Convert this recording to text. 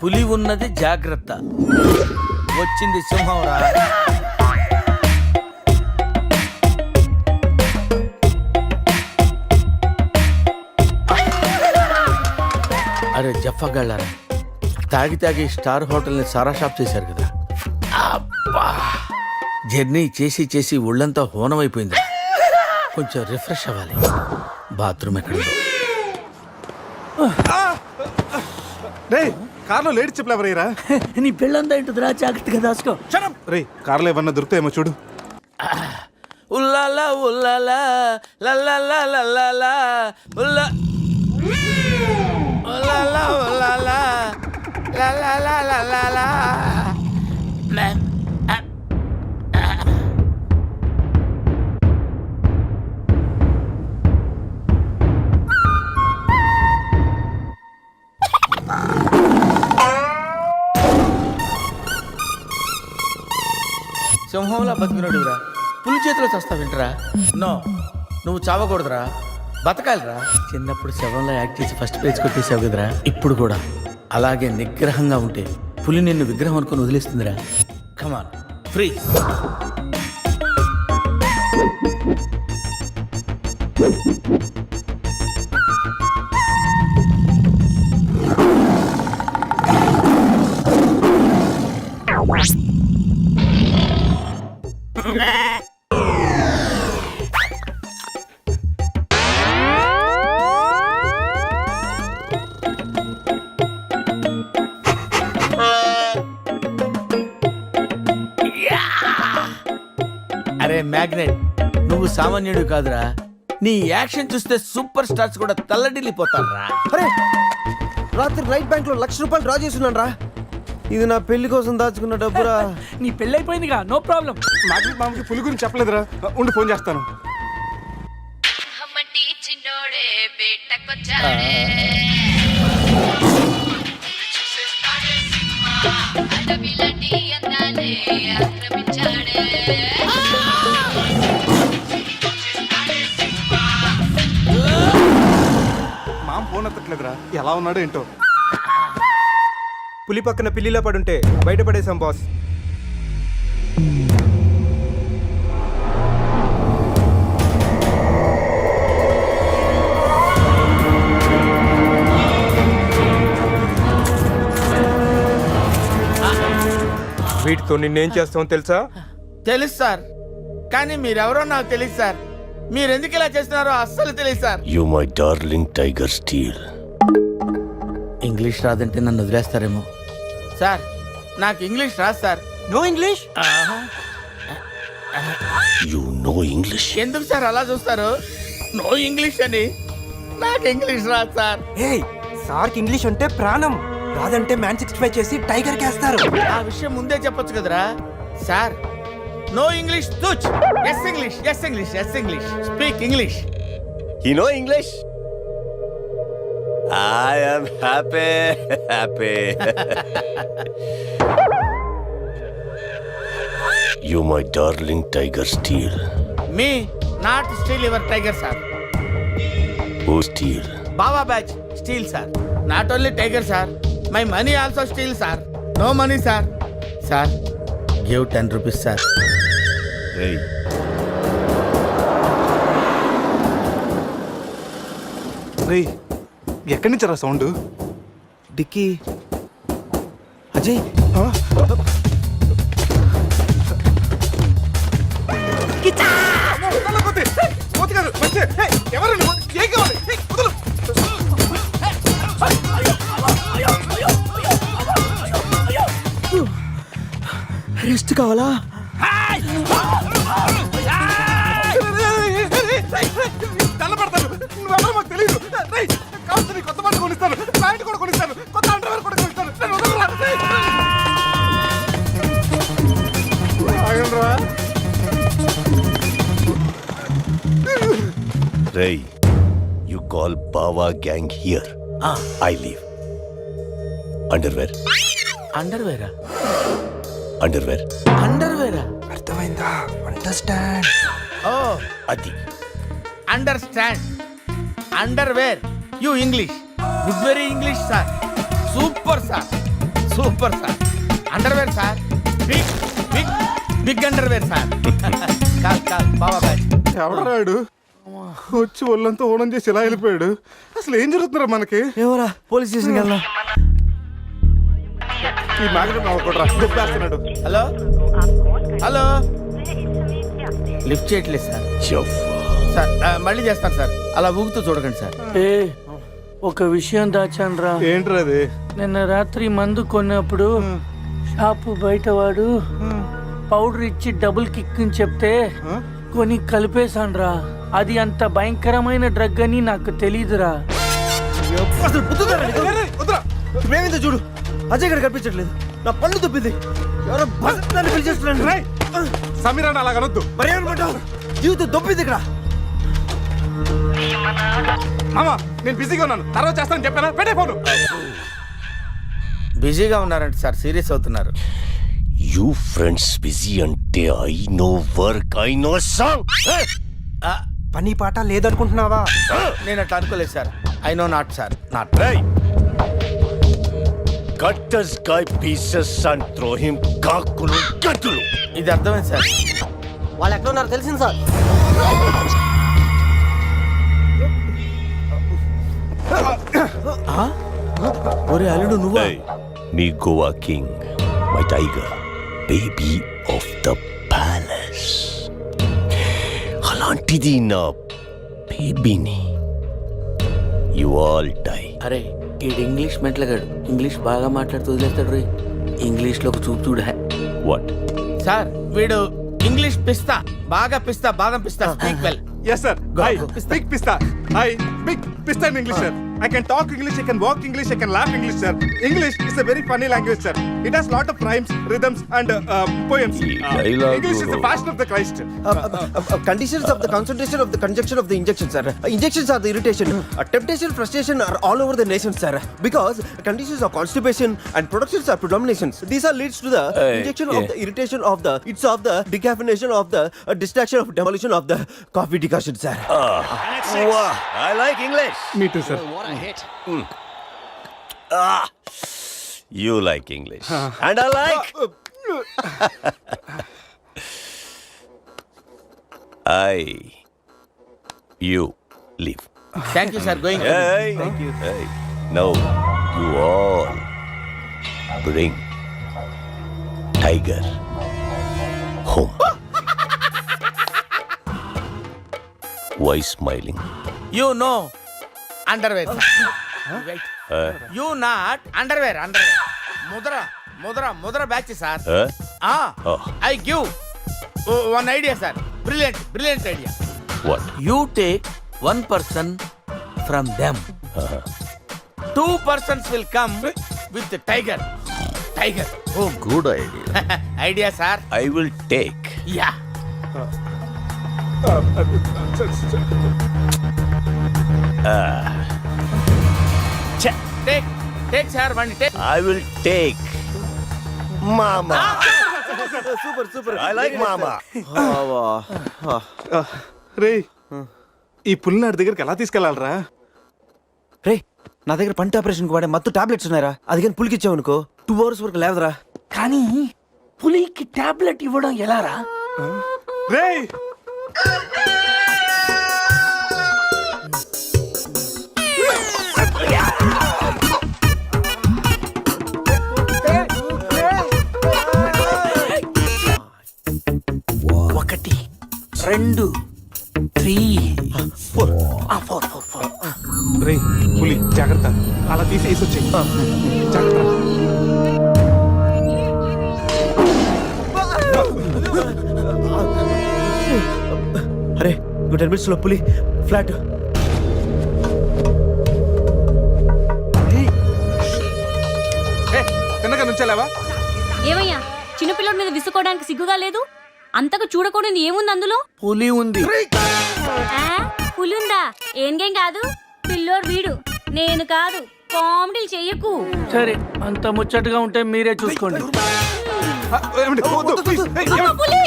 పులి ఉన్నది జాగ్రత్త, వచ్చింది సింహం రా. అరే జఫాగాళ్ళారా, తాగి తాగి స్టార్ హోటల్ని సారా షాప్ చేశారు కదా. అబ్బా, జర్నీ చేసి చేసి ఒళ్ళంతా హోనమైపోయింది. కొంచెం రిఫ్రెష్ అవ్వాలి. బాత్రూమ్ ఎక్కడుందో. రే కార్లో లేడీ చెప్పులు ఎవరయ్యరా? నీ పెళ్ళంతా ఇంటుందిరా, జాగ్రత్తగా దాచుకో. రే కార్లో ఏమన్నా దొరుకుతాయేమో చూడు. ఉల్లాలా ఉల్లాలా లల్లాలా లల్లాలా ఉల్లా ఉల్లాలా ఉల్లాలా లల్లాలా లల్లాలా. సింహంలా బతికినడురా, పులి చేతిలో చస్తావేంట్రా? నో, నువ్వు చావకూడదురా, బతకాలిరా. చిన్నప్పుడు శవంలో యాక్ట్ చేసి ఫస్ట్ పేజ్ కొట్టేసావు కదరా, ఇప్పుడు కూడా అలాగే నిగ్రహంగా ఉంటే పులి నిన్ను విగ్రహం అనుకుని వదిలేస్తుందిరా. కమాన్, ఫ్రీ. అరే మ్యాగ్నెట్, నువ్వు సామాన్యుడు కాదురా. నీ యాక్షన్ చూస్తే సూపర్ స్టార్స్ కూడా తల్లడిల్లిపోతారా. అరే రాత్రి రైట్ బ్యాంక్ లో ₹1,00,000 డ్రా చేస్తున్నాను రా. ఇది నా పెళ్లి కోసం దాచుకున్న డబ్బురా. నీ పెళ్ళి అయిపోయిందిగా, నో ప్రాబ్లం. మామకి పులి గురించి చెప్పలేదురా, ఉండి ఫోన్ చేస్తాను. మామ ఫోన్ ఎత్తట్లేదురా, ఎలా ఉన్నాడు ఏంటో. పులి పక్కన పిల్లిలా పడుంటే బయటపడేసాం బాస్. వీటితో నిన్నేం చేస్తామో తెలుసా? తెలుసు సార్, కానీ మీరెవరో నాకు తెలియదు సార్. మీరెందుకు ఇలా చేస్తున్నారో అస్సలు తెలియదు sir. You my darling tiger steel. English రాదంటే నన్ను వదిలేస్తారేమో సార్. నాకు ఇంగ్లీష్ రాదు sir. No English? You know English? ఎందుకు సార్ అలా చూస్తారు? నో ఇంగ్లీష్ అని. నాకు ఇంగ్లీష్ రాదు సార్. ఏయ్, సార్కి ఇంగ్లీష్ అంటే ప్రాణం. రాదంటే మ్యాన్ 65 చేసి టైగర్ కేస్తారు. ఆ విషయం ముందే చెప్పొచ్చు కదరా సార్. నో ఇంగ్లీష్ తుచ్. Yes English, yes English, yes English. Speak English. You know English? I am happy. You my darling tiger steel. Me not steal your tiger sir. Who steal? బాబా batch steal sir. Not only tiger sir, my money also steal sir. No money sir. Sir give 10 rupees sir. Hey. రే ఎక్కడి నుంచి రా sound? Dicky Ajay. Rest కావాలా? నువ్వెవరో మాకు తెలియదు. కావచ్చు నీ కొత్త బట్టలు కొనిస్తాను, ప్యాంట్ కూడా కొనిస్తాను, కొత్త అండర్వేర్ కూడా కొనిస్తాను. నేను వదలరా. ఆగండ్రా. Ray, you call Bawa gang here. I leave. Underwear. అండర్వేరా? Underwear. అండర్వేరా? అర్థమైందా? అండర్స్టాండ్. ఓ Adi. Understand. Underwear. You English. Good very English sir. Super sir. Super sir. Underwear sir, big big big underwear sir. కాల్ కాల్ బాబా బ్యాచ్. ఎవడరాడు వచ్చి ఒళ్ళంతా ఓనం చేసి ఇలా వెళ్ళిపోయాడు. అసలు ఏం జరుగుతున్నారా మనకి? ఏమోరా పోలీస్ స్టేషన్కి వెళ్దాం. ఈ మ్యాగ్నెట్ నవ్వకూడరా దుబ్బేస్తున్నాడు. హలో హలో, లిఫ్ట్ చేయట్లేదు సార్. సార్ మళ్ళీ చేస్తాను సార్, అలా ఊగుతూ చూడకండి సార్. ఏ ఒక విషయం దాచాన్రా. ఏంట్రా అది? నిన్న రాత్రి మందు కొన్నప్పుడు షాపు బయట వాడు పౌడర్ ఇచ్చి డబుల్ కిక్ అని చెప్తే కొని కలిపేశాన్రా. అది అంత భయంకరమైన డ్రగ్ అని నాకు తెలీదురా. అసలు బుద్ధుందా నీకు? వద్దురా. ఇప్పుడేమైందో చూడు. అజయ్ గారు కనిపించట్లేదు. నా పళ్ళు తప్పింది. ఎవరో బస్సుని పిలిచేస్తున్నాను. రేయ్, సమీరాన్ని అలా అనొద్దు. మరి ఏమనుకుంటావు? జీవితం దొప్పింది ఇక్కడ. మామా నేను బిజీగా ఉన్నాను, తర్వాత చేస్తాను చెప్పాను. పెట్టే ఫోను. బిజీగా ఉన్నారంట సార్, సీరియస్ అవుతున్నారు. యూ ఫ్రెండ్స్ బిజీ అంటే I know work, I know song. పని పాట లేదనుకుంటున్నావా? నేను అట్లా అనుకోలేదు sir. I know not sir, not. Cut this guy pieces and throw him కాకులు గతులు. ఇది అర్థమైంది సార్. వాళ్ళు ఎక్కడ ఉన్నారో తెలిసింది సార్. ఒరే అల్లుడు నువ్వు. Hey, me Goa king, my tiger, baby of the palace. అలాంటిది నా బేబీని యు ఆల్ డై. అరే ఈడు ఇంగ్లీష్ మెంట్లగాడు, ఇంగ్లీష్ బాగా మాట్లాడుతూ వదిలేస్తాడు రే. ఇంగ్లీష్ లో చూపు చూడ. వాట్? సార్ వీడు ఇంగ్లీష్ పిస్తా, బాగా పిస్తా, బాదం పిస్తా. Speak well. Yes sir. Hi, big pista. Hi, big pista in English sir. I can talk English, I can walk English, I can laugh English sir. English is a very funny language sir. It has lot of rhymes, rhythms and poems. English is the fashion of the Christ. Conditions of the concentration of the conjunction of the injection, sir. Injections are the irritation. Temptation, frustration are all over the nation, sir. Because conditions of constipation and productions are predominations. These are leads to the injection of the irritation of the, it's of the decaffeination of the distraction of demolition of the coffee decoction, sir. Wow, I like English. Me too sir. You like English. And I like. You leave. Thank you sir. Going. Hey. Thank you. Hey. Now, you all bring Tiger home. Why smiling? You know underwear. You not underwear. Underwear Mudra Mudra Mudra batch sir. Oh. I give one idea sir. Brilliant brilliant idea. What? You take 1 person from them. 2 persons will come with tiger. Tiger home. Good idea. Idea sir. I will take. Yeah. Take take sir one take. I will take Mama. Super, super. I like Mama. రే ఈ పుల్లినాడి దగ్గరికి ఎలా తీసుకెళ్ళాలరా? రే నా దగ్గర పంట operation వాడే మత్తు tablets ఉన్నారా? అది కానీ పులికి ఇచ్చావు అనుకో 2 hours వరకు లేవదురా. కానీ పులికి టాబ్లెట్ ఇవ్వడం ఎలారా? రే ఒకటి 2 3 4. రే పులి జాగ్రత్త, అలా తీసేసి వచ్చాయి. జాగ్రత్త. అరే 10 minutes లో పులి ఫ్లాట్. తిన్నగా నుంచెలావా? ఏమయ్యా చిన్నపిల్లడి మీద విసుకోవడానికి సిగ్గుగా లేదు? అంతగా చూడకూడదు ఏముంది అందులో? పులి ఉంది. ఆ, పులుందా? ఏం కాదు, పిల్లోడు వీడు, నేను కాదు. కామెడీలు చెయ్యకు. సరే అంత ముచ్చటగా ఉంటే మీరే చూసుకోండి. ఏమండి? వద్దు, please. ఏయ్, ఏమండి? పులి